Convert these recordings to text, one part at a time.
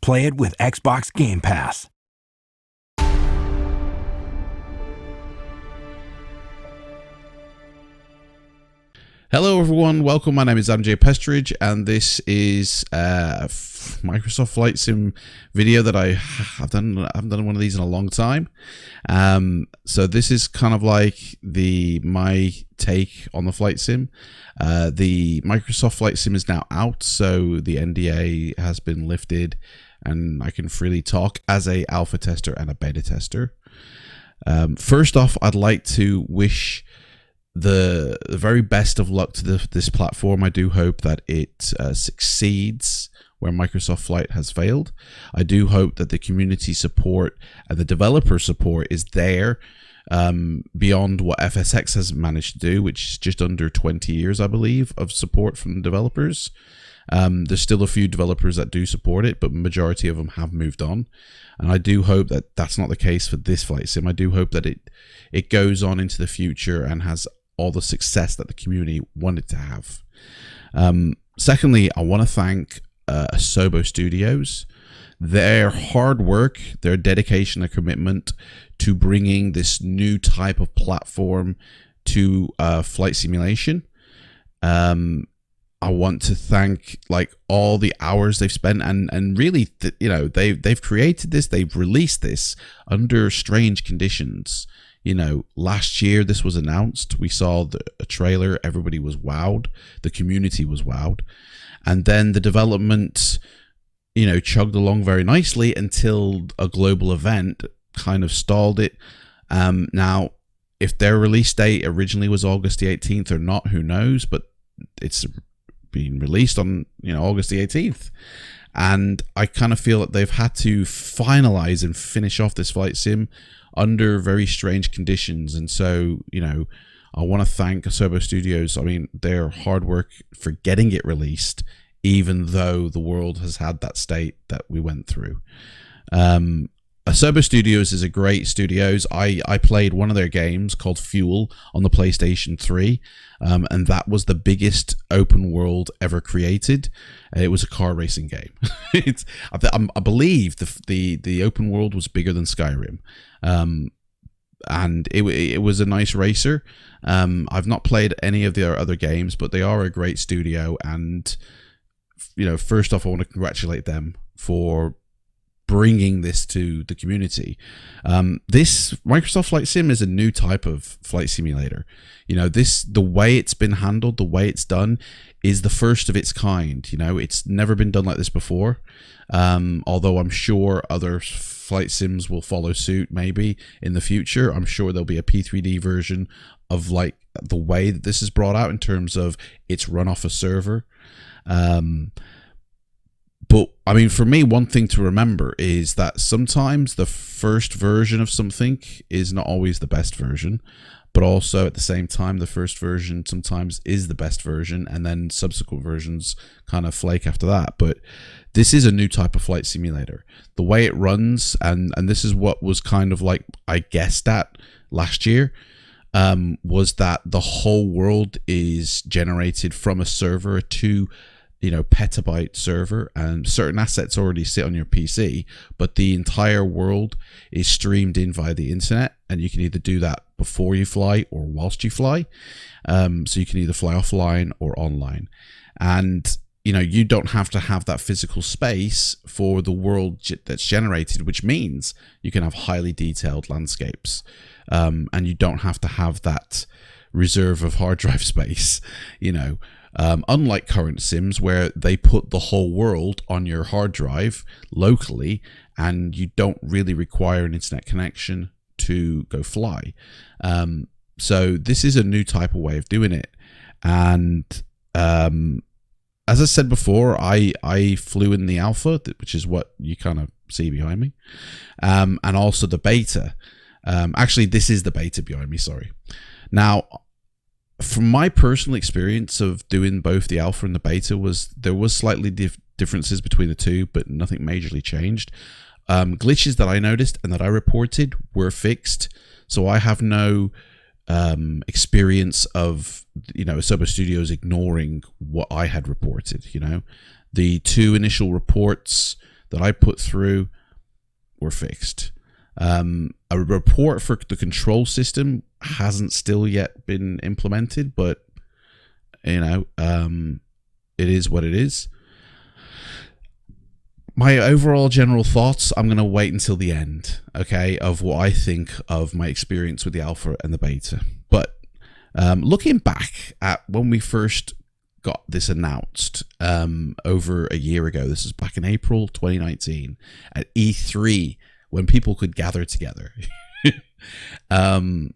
Play it with Xbox Game Pass. Hello everyone, welcome. My name is MJ Pestridge, and this is a Microsoft Flight Sim video that I haven't done one of these in a long time. So this is kind of like my take on the Flight Sim. The Microsoft Flight Sim is now out, so the NDA has been lifted, and I can freely talk as a alpha tester and a beta tester. First off, I'd like to wish the very best of luck to this platform. I do hope that it succeeds where Microsoft Flight has failed. I do hope that the community support and the developer support is there beyond what FSX has managed to do, which is just under 20 years, I believe, of support from the developers. There's still a few developers that do support it, but majority of them have moved on. And I do hope that that's not the case for this Flight Sim. I do hope that it goes on into the future and has all the success that the community wanted to have. Secondly, I want to thank Asobo Studios. Their hard work, their dedication and commitment to bringing this new type of platform to flight simulation. I want to thank all the hours they've spent, and really, they've created this, they've released this under strange conditions. Last year this was announced. We saw a trailer. Everybody was wowed. The community was wowed. And then the development, chugged along very nicely until a global event kind of stalled it. Now, if their release date originally was August the 18th or not, who knows? But it's been released on, August the 18th. And I kind of feel that they've had to finalize and finish off this Flight Sim under very strange conditions. And so, I want to thank Asobo Studios. I mean, their hard work for getting it released, even though the world has had that state that we went through. Asobo Studios is a great studios. I played one of their games called Fuel on the PlayStation 3, and that was the biggest open world ever created. It was a car racing game. I believe the open world was bigger than Skyrim, and it was a nice racer. I've not played any of their other games, but they are a great studio, and first off, I want to congratulate them for bringing this to the community. This Microsoft Flight Sim is a new type of flight simulator. The way it's been handled, the way it's done, is the first of its kind. It's never been done like this before. Although I'm sure other flight sims will follow suit maybe in the future. I'm sure there'll be a P3D version of the way that this is brought out in terms of it's run off a server. But I mean, for me, one thing to remember is that sometimes the first version of something is not always the best version, but also at the same time, the first version sometimes is the best version, and then subsequent versions kind of flake after that. But this is a new type of flight simulator. The way it runs, and this is what was kind of I guessed at last year, was that the whole world is generated from a server to petabyte server, and certain assets already sit on your PC, but the entire world is streamed in via the internet, and you can either do that before you fly or whilst you fly. So you can either fly offline or online, and you don't have to have that physical space for the world that's generated, which means you can have highly detailed landscapes, and you don't have to have that reserve of hard drive space. Unlike current sims where they put the whole world on your hard drive locally, and you don't really require an internet connection to go fly. So this is a new type of way of doing it. And as I said before, I flew in the alpha, which is what you kind of see behind me, and also the beta. Actually, this is the beta behind me, sorry. Now, from my personal experience of doing both the alpha and the beta, there was slightly differences between the two, but nothing majorly changed. Glitches that I noticed and that I reported were fixed, so I have no experience of Asobo Studios ignoring what I had reported. The two initial reports that I put through were fixed. A report for the control system hasn't still yet been implemented, but it is what it is. My overall general thoughts, I'm going to wait until the end, okay, of what I think of my experience with the alpha and the beta. But looking back at when we first got this announced over a year ago, this is back in April 2019 at E3, when people could gather together. The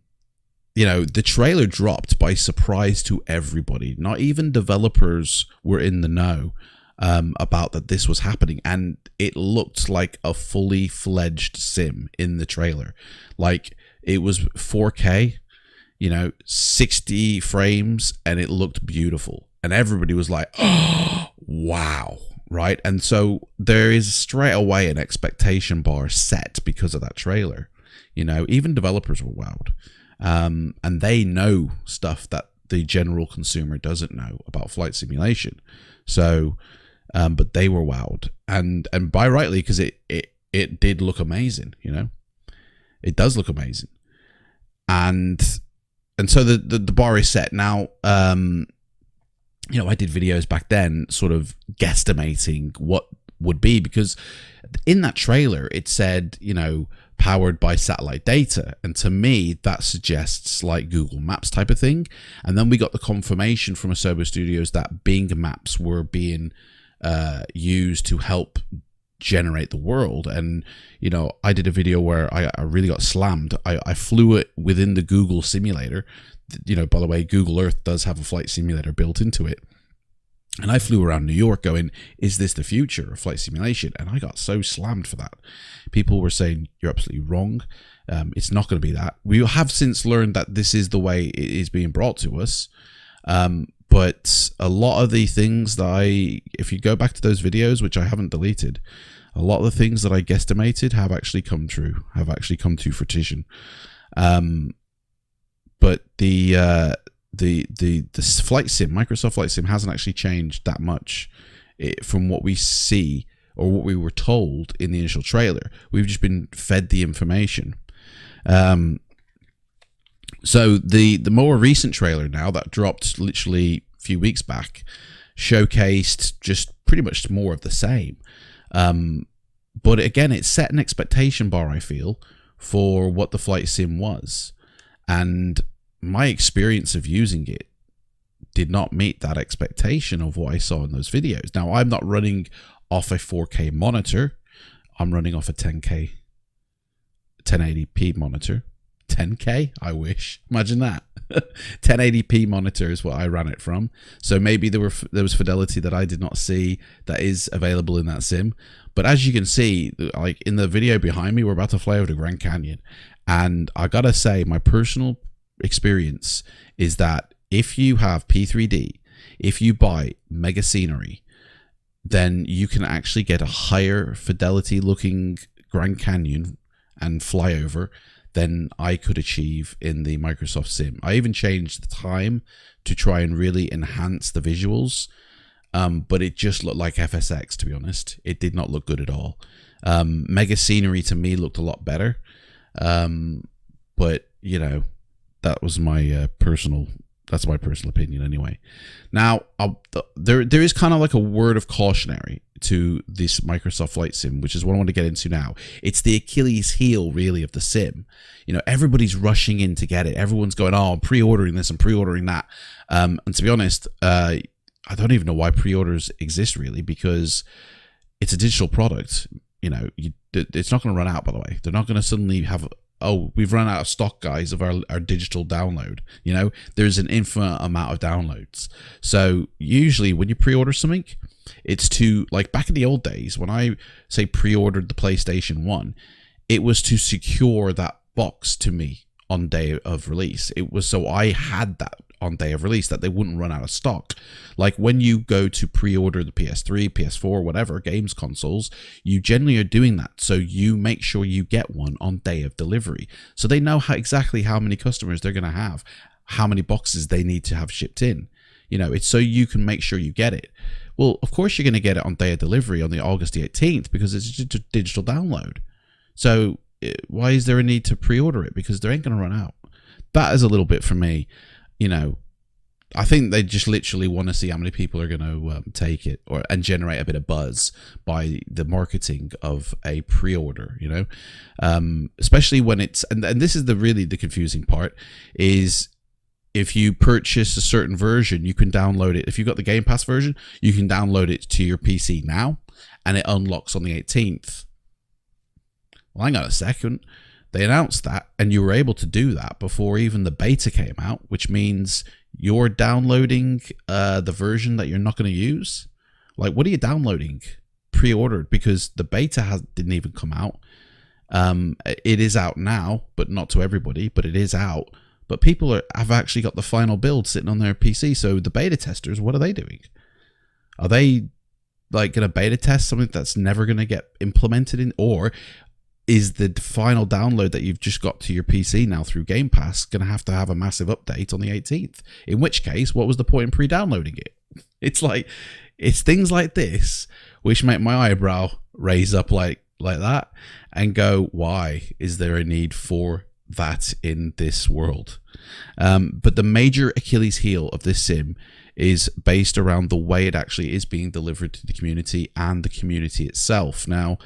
trailer dropped by surprise to everybody. Not even developers were in the know about that this was happening, and it looked like a fully fledged sim in the trailer. Like, it was 4K, 60 frames, and it looked beautiful, and everybody was like, oh, wow, right? And so there is straight away an expectation bar set because of that trailer. Even developers were wowed, and they know stuff that the general consumer doesn't know about flight simulation. So but they were wowed, and by rightly, because it did look amazing. It does look amazing, and so the bar is set now. I did videos back then sort of guesstimating what would be, because in that trailer it said powered by satellite data, and to me that suggests like Google Maps type of thing. And then we got the confirmation from Asobo Studios that Bing Maps were being used to help generate the world. And I did a video where I really got slammed. I flew it within the Google simulator. By the way, Google Earth does have a flight simulator built into it, and I flew around New York going, is this the future of flight simulation? And I got so slammed for that. People were saying, you're absolutely wrong. It's not going to be that. We have since learned that this is the way it is being brought to us. But a lot of the things that if you go back to those videos, which I haven't deleted, a lot of the things that I guesstimated have actually come true, have actually come to fruition. But the flight sim, Microsoft Flight Sim, hasn't actually changed that much from what we see or what we were told in the initial trailer. We've just been fed the information. So the more recent trailer now that dropped literally a few weeks back showcased just pretty much more of the same. But again, it set an expectation bar, I feel, for what the flight sim was. And my experience of using it did not meet that expectation of what I saw in those videos. Now, I'm not running off a 4K monitor. I'm running off a 1080p monitor. 10K? I wish. Imagine that. 1080p monitor is what I ran it from. So maybe there was fidelity that I did not see that is available in that sim. But as you can see, like in the video behind me, we're about to fly over the Grand Canyon. And I gotta say, my personal experience is that if you have P3D, if you buy Mega Scenery, then you can actually get a higher fidelity looking Grand Canyon and fly over than I could achieve in the Microsoft Sim. I even changed the time to try and really enhance the visuals, but it just looked like FSX, to be honest. It did not look good at all. Mega Scenery to me looked a lot better, but that was my personal opinion anyway. Now, there is kind of like a word of cautionary to this Microsoft Flight Sim, which is what I want to get into now. It's the Achilles heel, really, of the sim. Everybody's rushing in to get it. Everyone's going, oh, I'm pre-ordering this, I'm pre-ordering that. And to be honest, I don't even know why pre-orders exist, really, because it's a digital product. It's not going to run out, by the way. They're not going to suddenly have... oh, we've run out of stock, guys, of our digital download. There's an infinite amount of downloads. So usually when you pre-order something, it's to, like back in the old days, when I say pre-ordered the PlayStation 1, it was to secure that box to me on day of release. It was so I had that on day of release, that they wouldn't run out of stock. Like when you go to pre-order the PS3, PS4, whatever, games consoles, you generally are doing that. So you make sure you get one on day of delivery. So they know exactly how many customers they're going to have, how many boxes they need to have shipped in. It's so you can make sure you get it. Well, of course you're going to get it on day of delivery on the August the 18th because it's just a digital download. So why is there a need to pre-order it? Because they ain't going to run out. That is a little bit for me, you know. I think they just literally want to see how many people are going to take it and generate a bit of buzz by the marketing of a pre-order, you know, especially when it's, and this is really the confusing part, is if you purchase a certain version, you can download it. If you've got the Game Pass version, you can download it to your PC now and it unlocks on the 18th. Well, hang on a second. They announced that and you were able to do that before even the beta came out, which means you're downloading the version that you're not going to use. Like, what are you downloading pre-ordered? Because the beta didn't even come out. It is out now, but not to everybody, but it is out. But people have actually got the final build sitting on their PC. So the beta testers, what are they doing? Are they like going to beta test something that's never going to get implemented in, or is the final download that you've just got to your PC now through Game Pass going to have a massive update on the 18th? In which case, what was the point in pre-downloading it? It's things like this which make my eyebrow raise up like that and go, why is there a need for that in this world? But the major Achilles heel of this sim is based around the way it actually is being delivered to the community and the community itself. Now,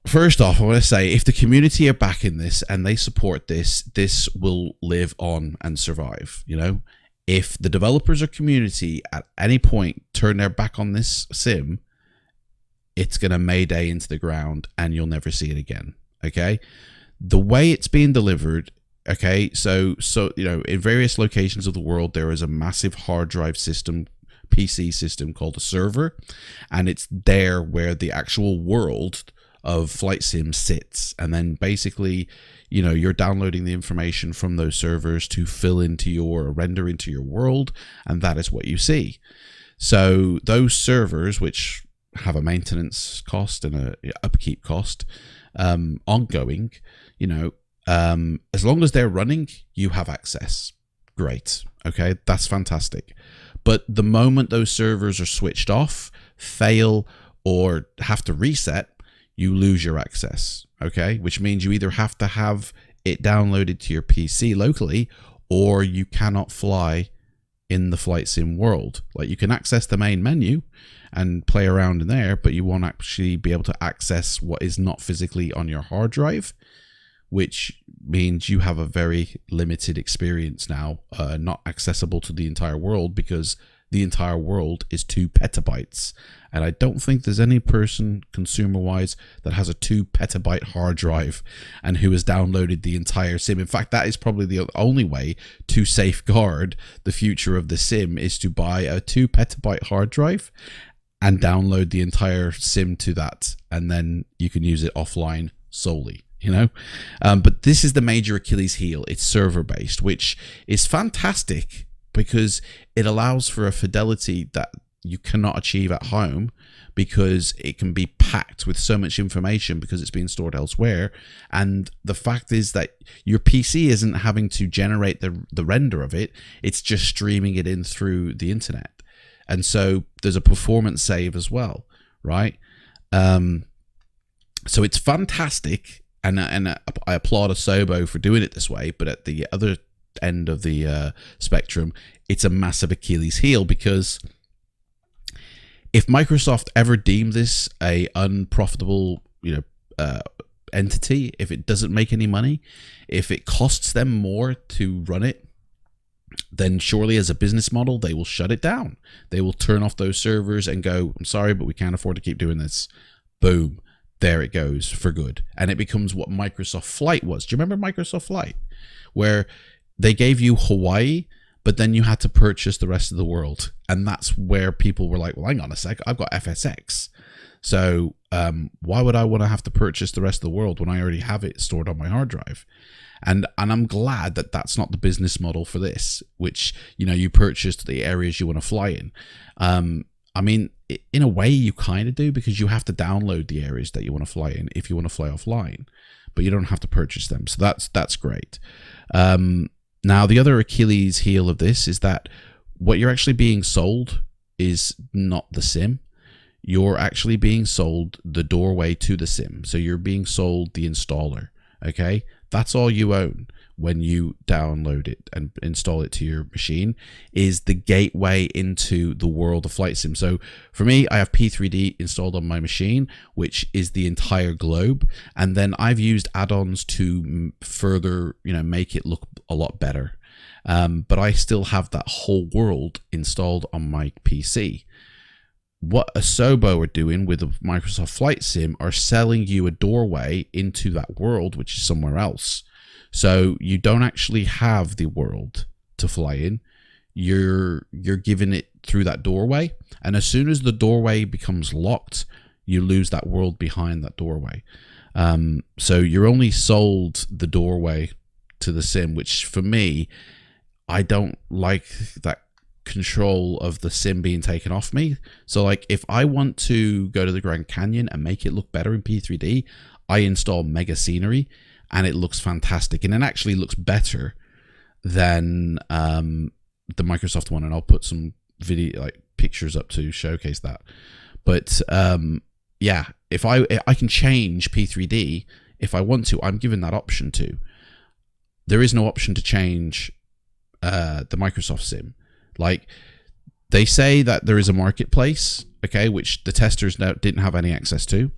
first off, I want to say, if the community are backing this and they support this, this will live on and survive. You know, if the developers or community at any point turn their back on this sim, it's going to mayday into the ground and you'll never see it again. Okay. The way it's being delivered. Okay. So, you know, in various locations of the world, there is a massive hard drive system, PC system called a server. And it's there where the actual world of Flight Sim sits, and then basically, you know, you're downloading the information from those servers to fill into your render into your world, and that is what you see. So those servers, which have a maintenance cost and a upkeep cost, ongoing, you know, as long as they're running, you have access. Great. Okay, that's fantastic. But the moment those servers are switched off, fail, or have to reset, you lose your access, okay? Which means you either have to have it downloaded to your PC locally, or you cannot fly in the Flight Sim world. Like, you can access the main menu and play around in there, but you won't actually be able to access what is not physically on your hard drive, which means you have a very limited experience now, not accessible to the entire world, because the entire world is 2 petabytes. And I don't think there's any person, consumer-wise, that has a 2 petabyte hard drive and who has downloaded the entire sim. In fact, that is probably the only way to safeguard the future of the sim, is to buy a 2 petabyte hard drive and download the entire sim to that. And then you can use it offline solely, you know. But this is the major Achilles heel. It's server-based, which is fantastic, because it allows for a fidelity that you cannot achieve at home, because it can be packed with so much information because it's being stored elsewhere. And the fact is that your PC isn't having to generate the render of it, it's just streaming it in through the internet. And so there's a performance save as well, right? So it's fantastic, and I applaud Asobo for doing it this way, but at the other end of the spectrum, it's a massive Achilles heel, because if Microsoft ever deem this a unprofitable, you know, entity, if it doesn't make any money, if it costs them more to run it, then surely as a business model, they will shut it down. They will turn off those servers and go, I'm sorry, but we can't afford to keep doing this. Boom. There it goes for good. And it becomes what Microsoft Flight was. Do you remember Microsoft Flight? Where they gave you Hawaii, but then you had to purchase the rest of the world. And that's where people were like, well, hang on a sec, I've got FSX. So why would I want to have to purchase the rest of the world when I already have it stored on my hard drive? And I'm glad that that's not the business model for this, which, you know, you purchase the areas you want to fly in. I mean, in a way you kind of do, because you have to download the areas that you want to fly in if you want to fly offline, but you don't have to purchase them. So that's great. Now, the other Achilles heel of this is that what you're actually being sold is not the sim. You're actually being sold the doorway to the sim. So you're being sold the installer. Okay, that's all you own when you download it and install it to your machine, is the gateway into the world of flight sim. So for me, I have P3D installed on my machine, which is the entire globe, and then I've used add-ons to further, make it look a lot better. But I still have that whole world installed on my PC. What Asobo are doing with the Microsoft Flight Sim are selling you a doorway into that world, which is somewhere else. So you don't actually have the world to fly in. You're giving it through that doorway, and as soon as the doorway becomes locked, you lose that world behind that doorway. So you're only sold the doorway to the sim, which for me, I don't like that control of the sim being taken off me. So like if I want to go to the Grand Canyon and make it look better in P3D, I install Mega Scenery, and it looks fantastic, and it actually looks better than the Microsoft one, and I'll put some video, like pictures up to showcase that. But yeah, if I can change P3D if I want to, I'm given that option to. There is no option to change the Microsoft Sim. Like, they say that there is a marketplace, okay, which the testers didn't have any access to.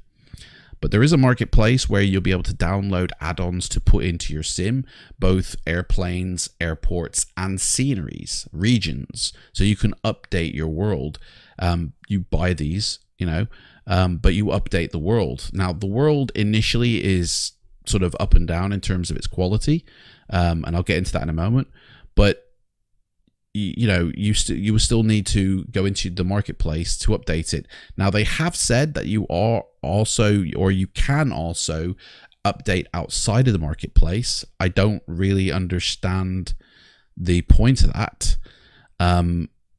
But there is a marketplace where you'll be able to download add-ons to put into your sim, both airplanes, airports, and sceneries, regions. So you can update your world. You buy these, but you update the world. Now, the world initially is sort of up and down in terms of its quality, and I'll get into that in a moment. But you will still need to go into the marketplace to update it. Now, they have said that you can also update outside of the marketplace. I don't really understand the point of that,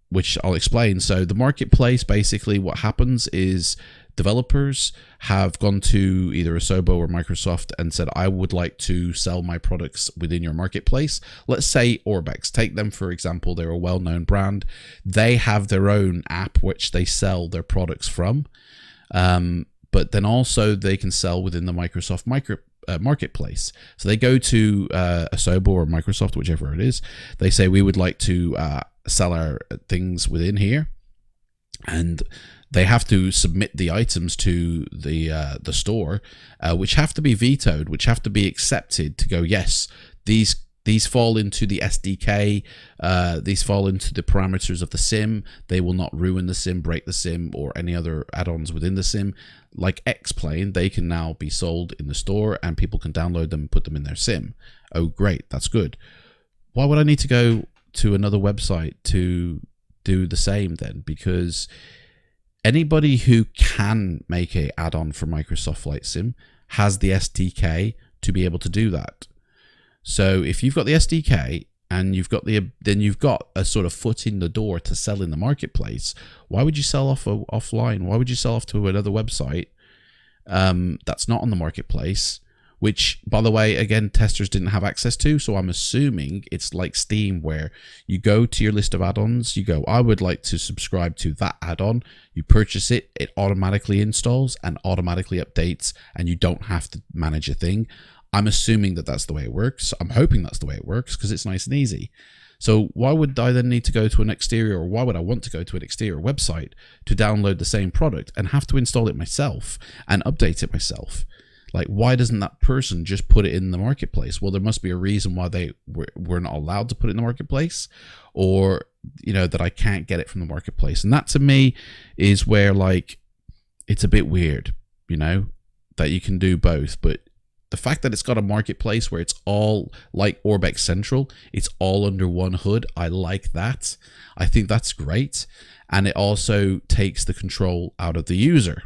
which I'll explain. So the marketplace, basically what happens is developers have gone to either Asobo or Microsoft and said, I would like to sell my products within your marketplace. Let's say Orbex. Take them, for example. They're a well-known brand. They have their own app which they sell their products from. But then also they can sell within the Microsoft marketplace. So they go to Asobo or Microsoft, whichever it is. They say, we would like to sell our things within here. And they have to submit the items to the store, which have to be vetoed, which have to be accepted to go, yes, these fall into the SDK, these fall into the parameters of the sim. They will not ruin the sim, break the sim, or any other add-ons within the sim. Like X-Plane, they can now be sold in the store, and people can download them and put them in their sim. Oh, great, that's good. Why would I need to go to another website to do the same then? Because anybody who can make a add-on for Microsoft Flight Sim has the SDK to be able to do that. So if you've got the SDK and then you've got a sort of foot in the door to sell in the marketplace, why would you sell offline? Why would you sell off to another website that's not on the marketplace? Which, by the way, again, testers didn't have access to. So I'm assuming it's like Steam, where you go to your list of add-ons, you go, I would like to subscribe to that add-on. You purchase it, it automatically installs and automatically updates, and you don't have to manage a thing. I'm assuming that that's the way it works. I'm hoping that's the way it works because it's nice and easy. So why would I then need to go to an exterior, or why would I want to go to an exterior website to download the same product and have to install it myself and update it myself? Like, why doesn't that person just put it in the marketplace? Well, there must be a reason why they were not allowed to put it in the marketplace, or, that I can't get it from the marketplace. And that to me is where, like, it's a bit weird, that you can do both. But the fact that it's got a marketplace where it's all like Orbex Central, it's all under one hood, I like that. I think that's great. And it also takes the control out of the user.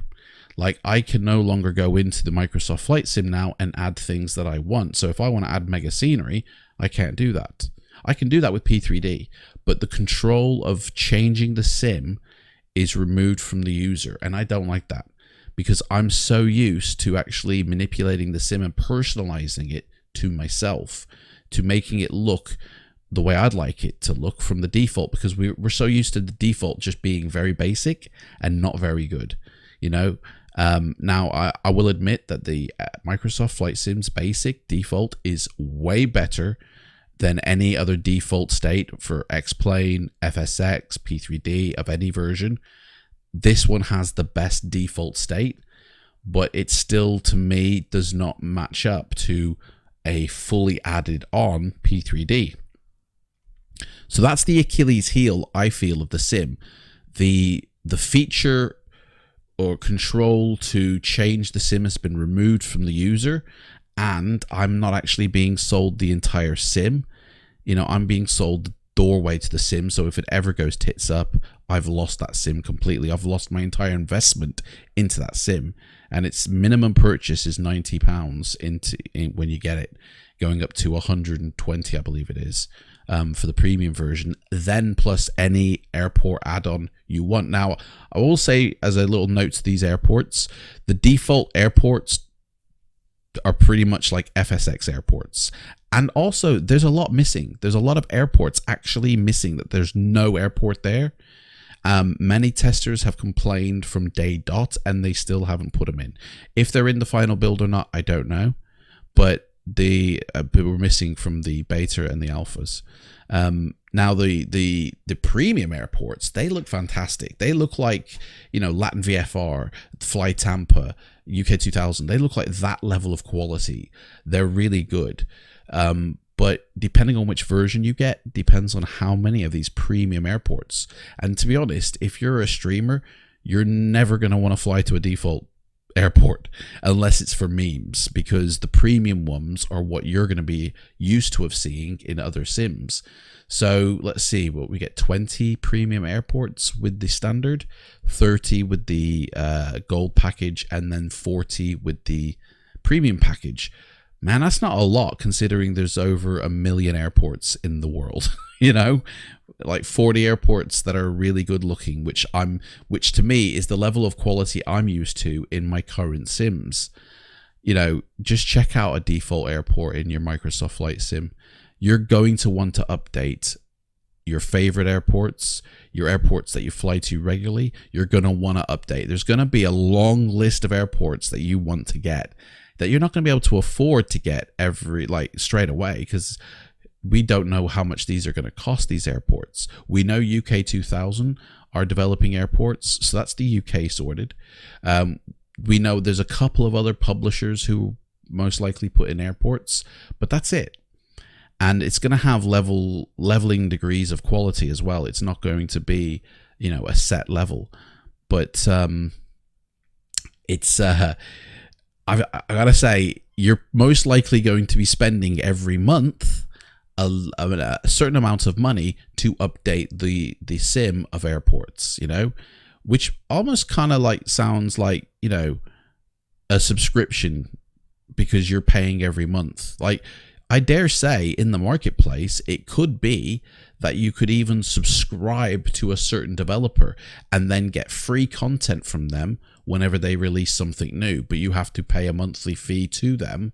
Like, I can no longer go into the Microsoft Flight Sim now and add things that I want. So if I want to add Mega Scenery, I can't do that. I can do that with P3D, but the control of changing the sim is removed from the user. And I don't like that, because I'm so used to actually manipulating the sim and personalizing it to myself, to making it look the way I'd like it to look from the default, because we're so used to the default just being very basic and not very good, you know. Now I will admit that the Microsoft Flight Sim's basic default is way better than any other default state for X-Plane, FSX, P3D of any version. This one has the best default state, but it still, to me, does not match up to a fully added on P3D. So that's the Achilles heel, I feel, of the sim. The feature or control to change the sim has been removed from the user, and I'm not actually being sold the entire sim. You know, I'm being sold the doorway to the sim, so if it ever goes tits up, I've lost that sim completely. I've lost my entire investment into that sim, and its minimum purchase is £90 when you get it, going up to 120, I believe it is, for the premium version, then plus any airport add-on you want. Now, I will say, as a little note to these airports, the default airports are pretty much like FSX airports. And also, there's a lot missing. There's a lot of airports actually missing, that there's no airport there. Many testers have complained from day dot, and they still haven't put them in. If they're in the final build or not, I don't know. But they were missing from the beta and the alphas. Now the premium airports, they look fantastic. They look like, you know, Latin VFR, Fly Tampa, UK 2000. They look like that level of quality. They're really good. But depending on which version you get, depends on how many of these premium airports. And to be honest, if you're a streamer, you're never going to want to fly to a default airport unless it's for memes, because the premium ones are what you're going to be used to seeing in other sims. So let's see, what we get: 20 premium airports with the standard, 30 with the gold package, and then 40 with the premium package. Man, that's not a lot considering there's over 1 million airports in the world. You know, like 40 airports that are really good looking, which to me is the level of quality I'm used to in my current sims. You know, just check out a default airport in your Microsoft Flight Sim. You're going to want to update your favorite airports, your airports that you fly to regularly. You're going to want to update. There's going to be a long list of airports that you want to get that you're not going to be able to afford to get straight away, because we don't know how much these are going to cost, these airports. We know UK 2000 are developing airports, so that's the UK sorted. We know there's a couple of other publishers who most likely put in airports, but that's it. And it's going to have leveling degrees of quality as well. It's not going to be, you know, a set level. But it's I gotta say, you're most likely going to be spending every month a certain amount of money to update the sim of airports, you know, which almost kind of like sounds like, you know, a subscription, because you're paying every month. Like, I dare say in the marketplace, it could be that you could even subscribe to a certain developer and then get free content from them whenever they release something new, but you have to pay a monthly fee to them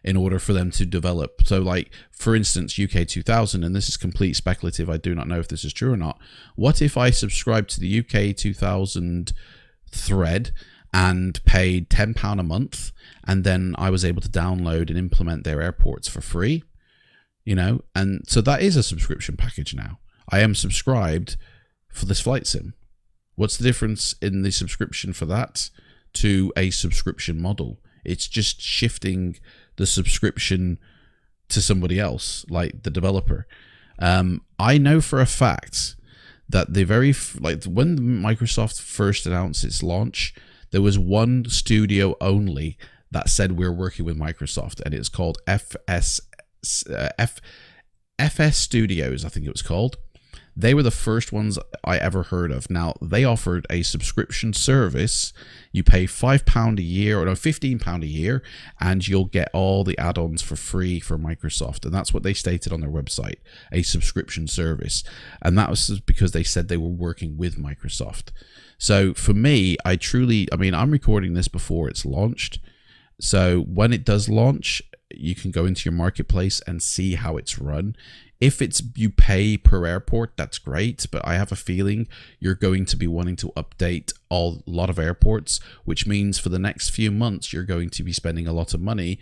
in order for them to develop. So like, for instance, UK 2000, and this is complete speculative, I do not know if this is true or not. What if I subscribed to the UK 2000 thread and paid £10 a month, and then I was able to download and implement their airports for free, you know? And so that is a subscription package now. I am subscribed for this flight sim. What's the difference in the subscription for that to a subscription model? It's just shifting the subscription to somebody else, like the developer. I know for a fact that when Microsoft first announced its launch, there was one studio only that said we're working with Microsoft, and it's called FS Studios, I think it was called. They were the first ones I ever heard of. Now, they offered a subscription service. You pay £5 a year, or no, £15 a year, and you'll get all the add-ons for free for Microsoft. And that's what they stated on their website, a subscription service. And that was because they said they were working with Microsoft. So for me, I'm recording this before it's launched. So when it does launch, you can go into your marketplace and see how it's run. If it's you pay per airport, that's great, but I have a feeling you're going to be wanting to update a lot of airports, which means for the next few months you're going to be spending a lot of money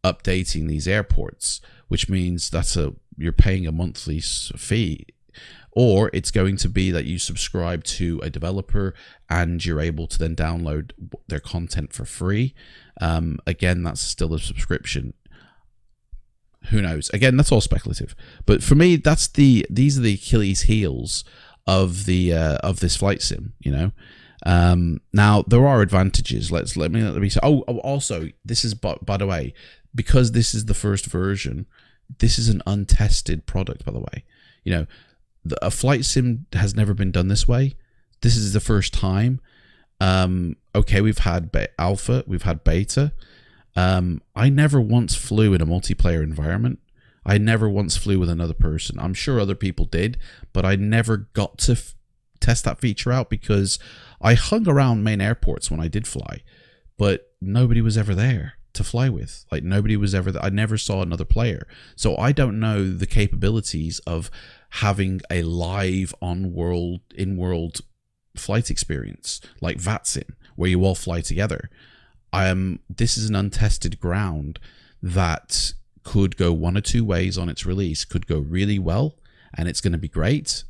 updating these airports, which means you're paying a monthly fee. Or it's going to be that you subscribe to a developer and you're able to then download their content for free. Again, that's still a subscription. Who knows? Again, that's all speculative. But for me, these are the Achilles heels of this flight sim. Now there are advantages. Let me say. Oh, also, this is by the way, because this is the first version. This is an untested product, by the way. A flight sim has never been done this way. This is the first time. Okay, we've had alpha, we've had beta. I never once flew in a multiplayer environment. I never once flew with another person. I'm sure other people did, but I never got to test that feature out because I hung around main airports when I did fly, but nobody was ever there to fly with. Like, nobody was ever there. I never saw another player. So I don't know the capabilities of having a live in-world flight experience like VATSIM, where you all fly together. This is an untested ground that could go one or two ways on its release. Could go really well and it's going to be great,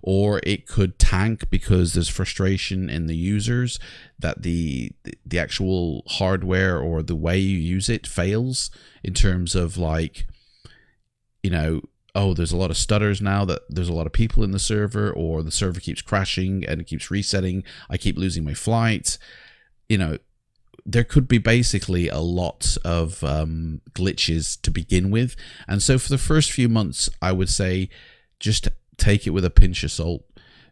or it could tank because there's frustration in the users that the actual hardware or the way you use it fails in terms of, like, oh, there's a lot of stutters now, that there's a lot of people in the server, or the server keeps crashing and it keeps resetting. I keep losing my flight. There could be basically a lot of glitches to begin with. And so for the first few months, I would say just take it with a pinch of salt.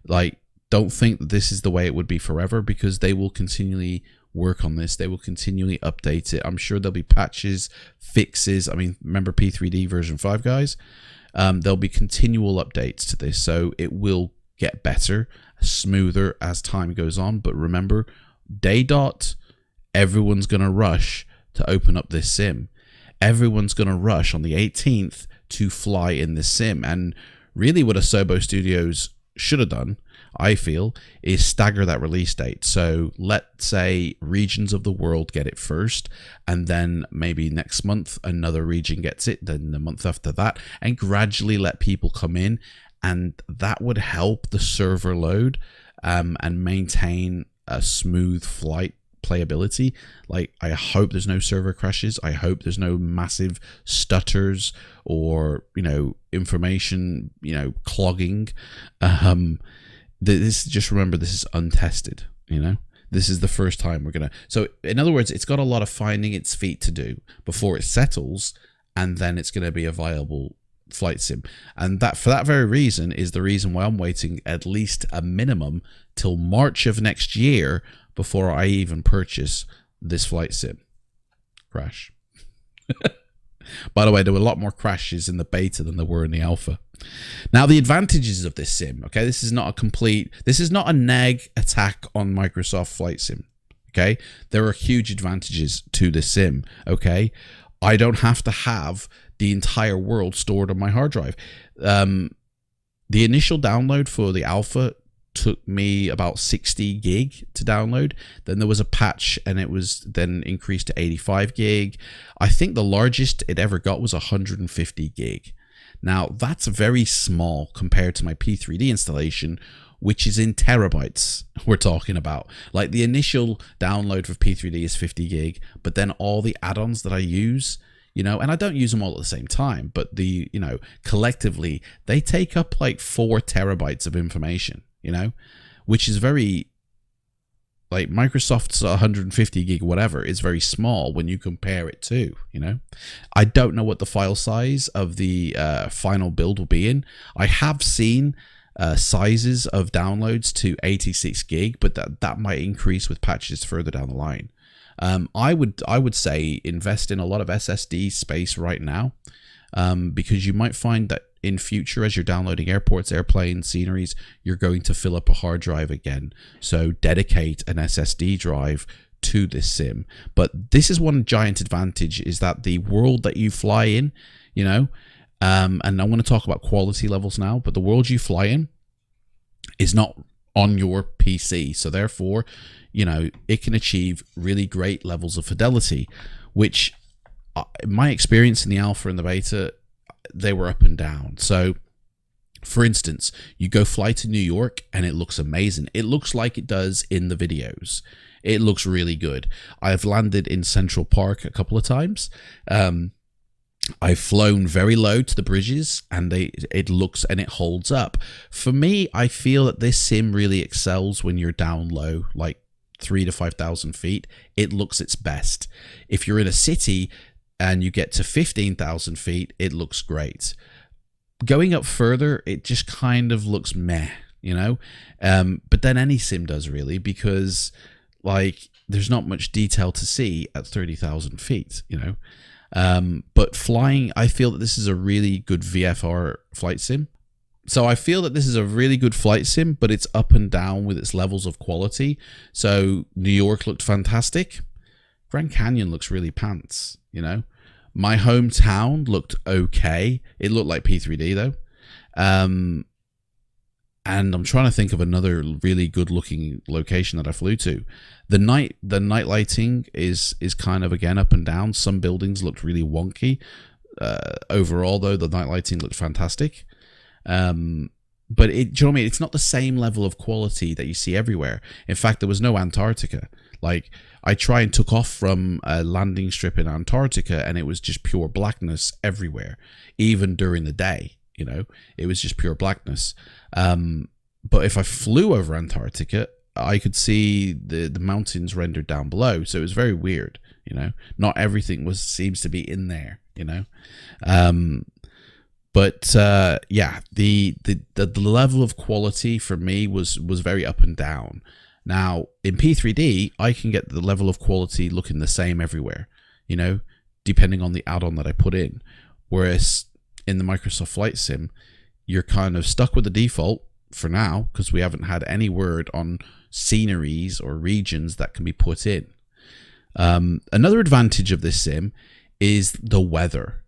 Like, don't think that this is the way it would be forever, because they will continually work on this. They will continually update it. I'm sure there'll be patches, fixes. I mean, remember P3D version 5, guys? There'll be continual updates to this. So it will get better, smoother as time goes on. But remember, day dot, everyone's going to rush to open up this sim. Everyone's going to rush on the 18th to fly in this sim. And really what Asobo Studios should have done, I feel, is stagger that release date. So let's say regions of the world get it first, and then maybe next month another region gets it, then the month after that, and gradually let people come in. And that would help the server load and maintain a smooth flight playability. Like, I hope there's no server crashes. I hope there's no massive stutters or information clogging. This, just remember, this is untested. This is the first time we're gonna. So in other words, it's got a lot of finding its feet to do before it settles, and then it's going to be a viable flight sim. And that, for that very reason, is the reason why I'm waiting at least a minimum till March of next year before I even purchase this flight sim. Crash. By the way, there were a lot more crashes in the beta than there were in the alpha. Now, the advantages of this sim, okay, this is not a neg attack on Microsoft Flight Sim, okay? There are huge advantages to this sim, okay? I don't have to have the entire world stored on my hard drive. The initial download for the alpha took me about 60 gig to download. Then there was a patch and it was then increased to 85 gig. I think the largest it ever got was 150 gig. Now, that's very small compared to my P3D installation, which is in terabytes we're talking about. Like, the initial download for P3D is 50 gig, but then all the add-ons that I use, and I don't use them all at the same time, but collectively, they take up like 4 terabytes of information, which is very, like, Microsoft's 150 gig whatever is very small when you compare it to, I don't know what the file size of the final build will be in. I have seen sizes of downloads to 86 gig, but that might increase with patches further down the line. I would say invest in a lot of SSD space right now, because you might find that in future, as you're downloading airports, airplanes, sceneries, you're going to fill up a hard drive again. So dedicate an SSD drive to this sim. But this is one giant advantage, is that the world that you fly in, And I'm going to talk about quality levels now, but the world you fly in is not on your PC. So therefore, you know, it can achieve really great levels of fidelity, which my experience in the alpha and the beta, they were up and down. So for instance, you go fly to New York and it looks amazing. It looks like it does in the videos. It looks really good. I've landed in Central Park a couple of times. I've flown very low to the bridges and it looks and it holds up. For me, I feel that this sim really excels when you're down low, like 3,000 to 5,000 feet. It looks its best. If you're in a city and you get to 15,000 feet, it looks great. Going up further, it just kind of looks meh, you know? But then any sim does really, because like there's not much detail to see at 30,000 feet, you know? But flying, I feel that this is a really good VFR flight sim. So I feel that this is a really good flight sim, but it's up and down with its levels of quality. So New York looked fantastic. Grand Canyon looks really pants, you know? My hometown looked okay. It looked like P3D though. And I'm trying to think of another really good looking location that I flew to. The night lighting is kind of again up and down. Some buildings looked really wonky. Overall though, the night lighting looked fantastic. But do you know what I mean? It's not the same level of quality that you see everywhere. In fact, there was no Antarctica. Like, I tried and took off from a landing strip in Antarctica and it was just pure blackness everywhere, even during the day, you know, it was just pure blackness. But if I flew over Antarctica, I could see the mountains rendered down below. So it was very weird, you know, not everything seems to be in there, you know. But yeah, the level of quality for me was very up and down. Now, in P3D, I can get the level of quality looking the same everywhere, you know, depending on the add-on that I put in. Whereas in the Microsoft Flight Sim, you're kind of stuck with the default for now, because we haven't had any word on sceneries or regions that can be put in. Another advantage of this sim is the weather.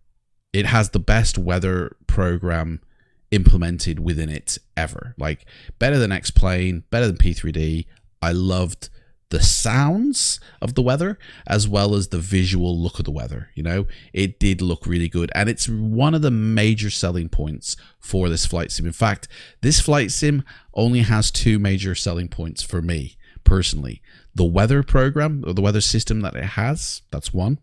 It has the best weather program implemented within it ever. Like, better than X-Plane, better than P3D. I loved the sounds of the weather as well as the visual look of the weather. You know, it did look really good, and it's one of the major selling points for this flight sim. In fact, this flight sim only has two major selling points for me personally. The weather program, or the weather system that it has, that's one.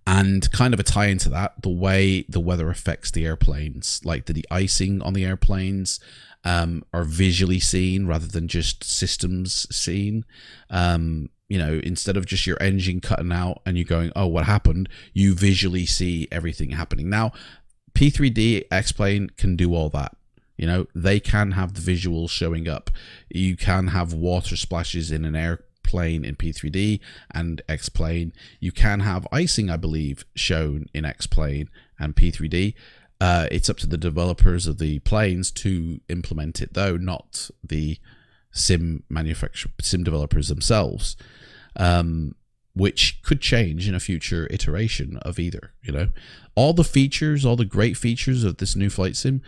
And kind of a tie into that, the way the weather affects the airplanes, like the de-icing on the airplanes are visually seen rather than just systems seen. You know, instead of just your engine cutting out and you going, oh, what happened? You visually see everything happening. Now, P3D X-Plane can do all that. You know, they can have the visuals showing up. You can have water splashes in an airplane in P3D and X-Plane. You can have icing, I believe, shown in X-Plane and P3D. It's up to the developers of the planes to implement it, though, not the sim developers themselves, which could change in a future iteration of either. You know, all the features, all the great features of this new flight sim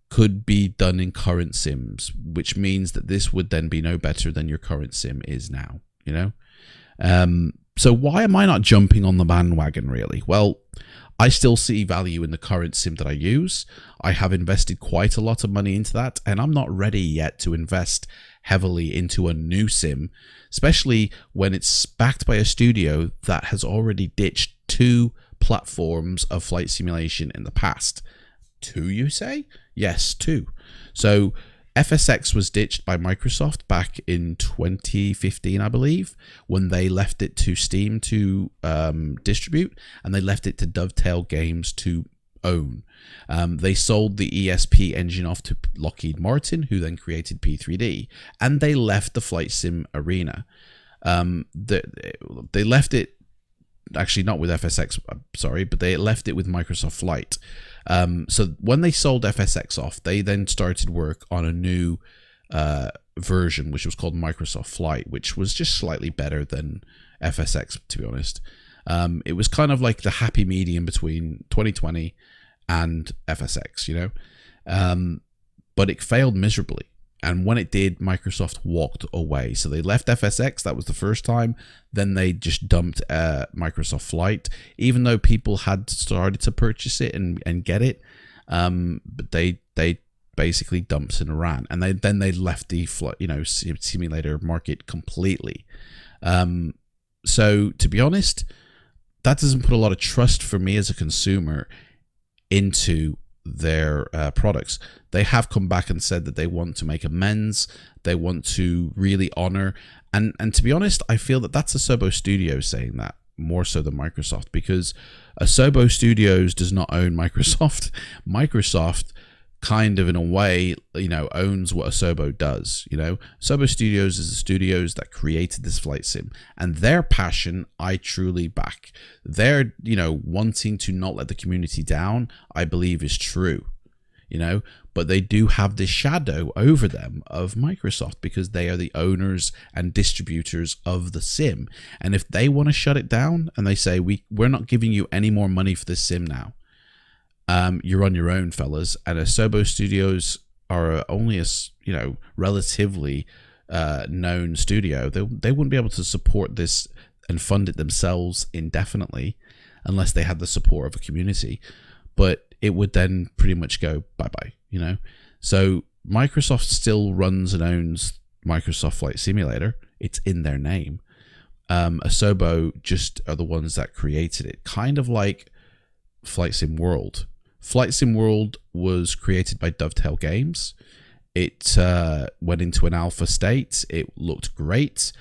could be done in current sims, which means that this would then be no better than your current sim is now. You know, so why am I not jumping on the bandwagon, really? Well, I still see value in the current sim that I use. I have invested quite a lot of money into that, and I'm not ready yet to invest heavily into a new sim, especially when it's backed by a studio that has already ditched 2 platforms of flight simulation in the past. 2, you say? Yes, 2. So FSX was ditched by Microsoft back in 2015, I believe, when they left it to Steam to distribute, and they left it to Dovetail Games to own. They sold the ESP engine off to Lockheed Martin, who then created P3D, and they left the flight sim arena. They left it, actually not with FSX, sorry, but they left it with Microsoft Flight. So when they sold FSX off, they then started work on a new version, which was called Microsoft Flight, which was just slightly better than FSX, to be honest. It was kind of like the happy medium between 2020 and FSX, you know. But it failed miserably. And when it did, Microsoft walked away. So they left FSX. That was the first time. Then they just dumped Microsoft Flight, even though people had started to purchase it and get it. But they basically dumped and ran. And then they left the simulator market completely. So to be honest, that doesn't put a lot of trust for me as a consumer into their products. They have come back and said that they want to make amends. They want to really honor, and to be honest, I feel that that's Asobo Studios saying that more so than Microsoft, because Asobo Studios does not own Microsoft. Microsoft kind of in a way, owns what Asobo does. Asobo Studios is the studios that created this flight sim, and their passion I truly back. Their wanting to not let the community down, I believe, is true. But they do have this shadow over them of Microsoft, because they are the owners and distributors of the sim. And if they want to shut it down and they say we're not giving you any more money for this sim now, you're on your own, fellas. And Asobo Studios are only a relatively known studio. They wouldn't be able to support this and fund it themselves indefinitely unless they had the support of a community. But it would then pretty much go bye-bye, So Microsoft still runs and owns Microsoft Flight Simulator. It's in their name. Asobo just are the ones that created it. Kind of like Flight Sim World. Flight Sim World was created by Dovetail Games. It went into an alpha state. It looked great.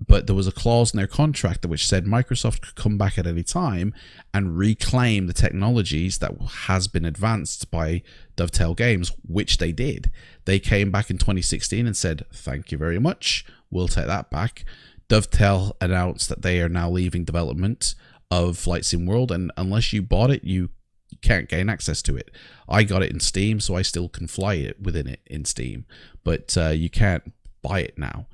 But there was a clause in their contract which said Microsoft could come back at any time and reclaim the technologies that has been advanced by Dovetail Games, which they did. They came back in 2016 and said, thank you very much, we'll take that back. Dovetail announced that they are now leaving development of Flight Sim World, and unless you bought it, you can't gain access to it. I got it in Steam, so I still can fly it within it in Steam, but you can't buy it now.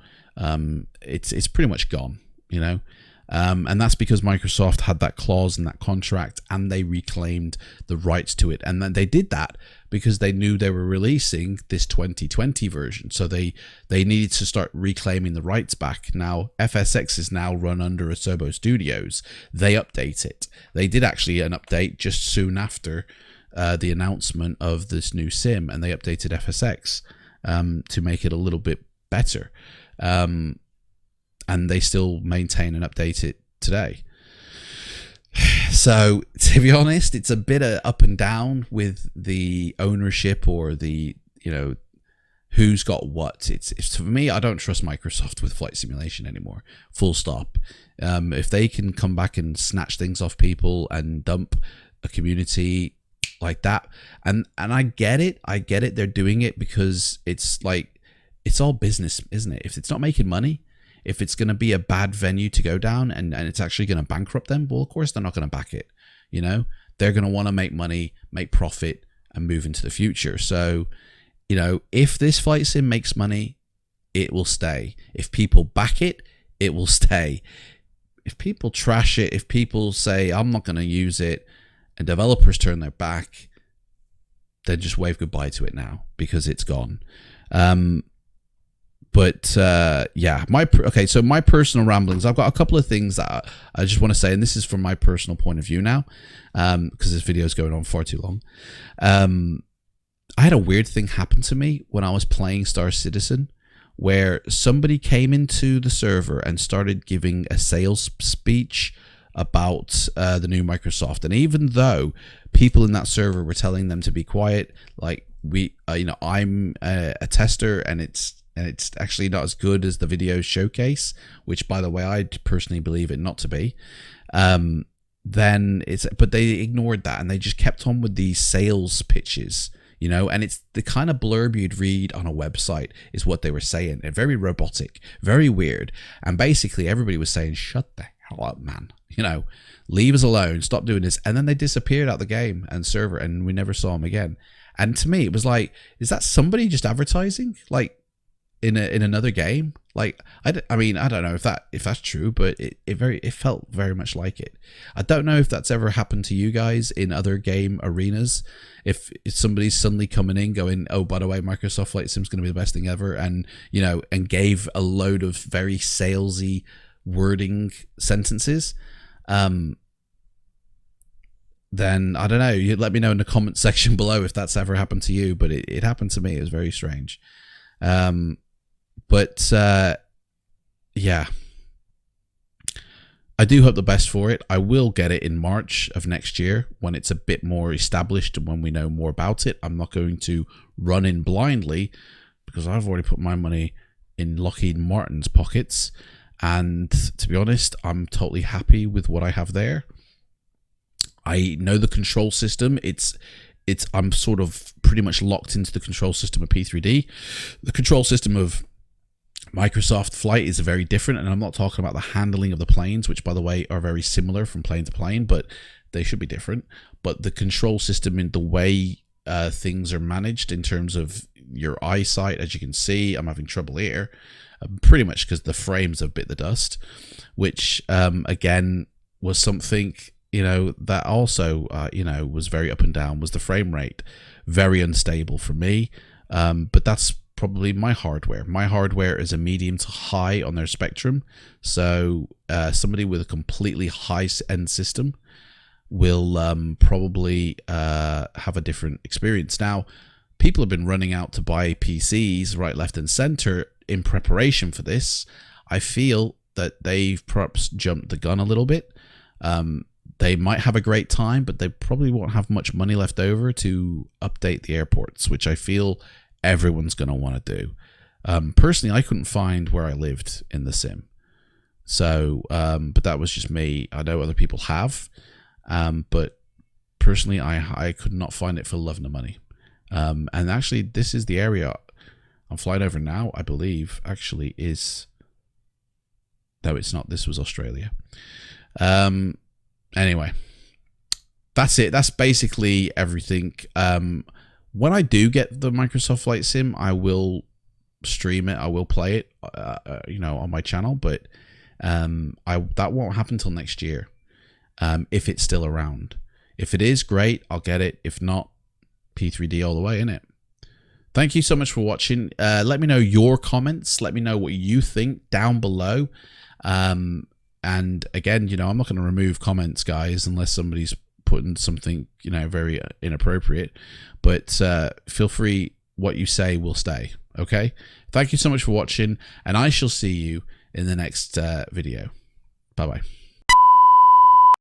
It's pretty much gone, and that's because Microsoft had that clause in that contract, and they reclaimed the rights to it. And then they did that because they knew they were releasing this 2020 version, so they needed to start reclaiming the rights back. Now FSX is now run under Asobo Studios. They update it. They did actually an update just soon after the announcement of this new sim, and they updated FSX to make it a little bit better. And they still maintain and update it today. So to be honest, it's a bit of up and down with the ownership, or the who's got what. It's for me, I don't trust Microsoft with flight simulation anymore. Full stop. If they can come back and snatch things off people and dump a community like that, and I get it. They're doing it because it's like, it's all business, isn't it? If it's not making money, if it's going to be a bad venue to go down and it's actually going to bankrupt them, well, of course they're not going to back it. They're going to want to make money, make profit, and move into the future. So, if this flight sim makes money, it will stay. If people back it, it will stay. If people trash it, if people say, I'm not going to use it, and developers turn their back, then just wave goodbye to it now, because it's gone. But yeah, so my personal ramblings, I've got a couple of things that I just want to say, and this is from my personal point of view now, because this video is going on far too long. I had a weird thing happen to me when I was playing Star Citizen, where somebody came into the server and started giving a sales speech about the new Microsoft. And even though people in that server were telling them to be quiet, like I'm a tester, and it's actually not as good as the video showcase, which, by the way, I personally believe it not to be. But they ignored that, and they just kept on with these sales pitches, and it's the kind of blurb you'd read on a website is what they were saying. They're very robotic, very weird. And basically everybody was saying, shut the hell up, man. Leave us alone, stop doing this. And then they disappeared out the game and server, and we never saw them again. And to me, it was like, is that somebody just advertising? Like, in another game, Like, I mean, I don't know if that's true, but it felt very much like it. I don't know if that's ever happened to you guys in other game arenas. If somebody's suddenly coming in going, oh, by the way, Microsoft Flight Sim's going to be the best thing ever, and and gave a load of very salesy wording sentences, then I don't know. You let me know in the comment section below if that's ever happened to you, but it happened to me. It was very strange. But yeah, I do hope the best for it. I will get it in March of next year when it's a bit more established and when we know more about it. I'm not going to run in blindly because I've already put my money in Lockheed Martin's pockets. And to be honest, I'm totally happy with what I have there. I know the control system. I'm sort of pretty much locked into the control system of P3D. The control system of Microsoft Flight is very different, and I'm not talking about the handling of the planes, which, by the way, are very similar from plane to plane, but they should be different. But the control system in the way things are managed in terms of your eyesight, as you can see, I'm having trouble here, pretty much because the frames have bit the dust, which, again, was something, that also, was very up and down, was the frame rate. Very unstable for me, but that's probably my hardware. My hardware is a medium to high on their spectrum, so somebody with a completely high-end system will probably have a different experience. Now, people have been running out to buy PCs right, left, and center in preparation for this. I feel that they've perhaps jumped the gun a little bit. They might have a great time, but they probably won't have much money left over to update the airports, which I feel everyone's going to want to do. Personally, I couldn't find where I lived in the sim. So, but that was just me. I know other people have, but personally, I could not find it for love nor money. And actually, this is the area I'm flying over now, I believe, actually is... No, it's not. This was Australia. Anyway, that's it. That's basically everything. When I do get the Microsoft Flight Sim, I will stream it. I will play it, on my channel. But that won't happen till next year, if it's still around. If it is, great, I'll get it. If not, P3D all the way, innit? Thank you so much for watching. Let me know your comments. Let me know what you think down below. And again, I'm not going to remove comments, guys, unless somebody's putting something, very inappropriate. But feel free. What you say will stay. Okay? Thank you so much for watching, and I shall see you in the next video. Bye-bye.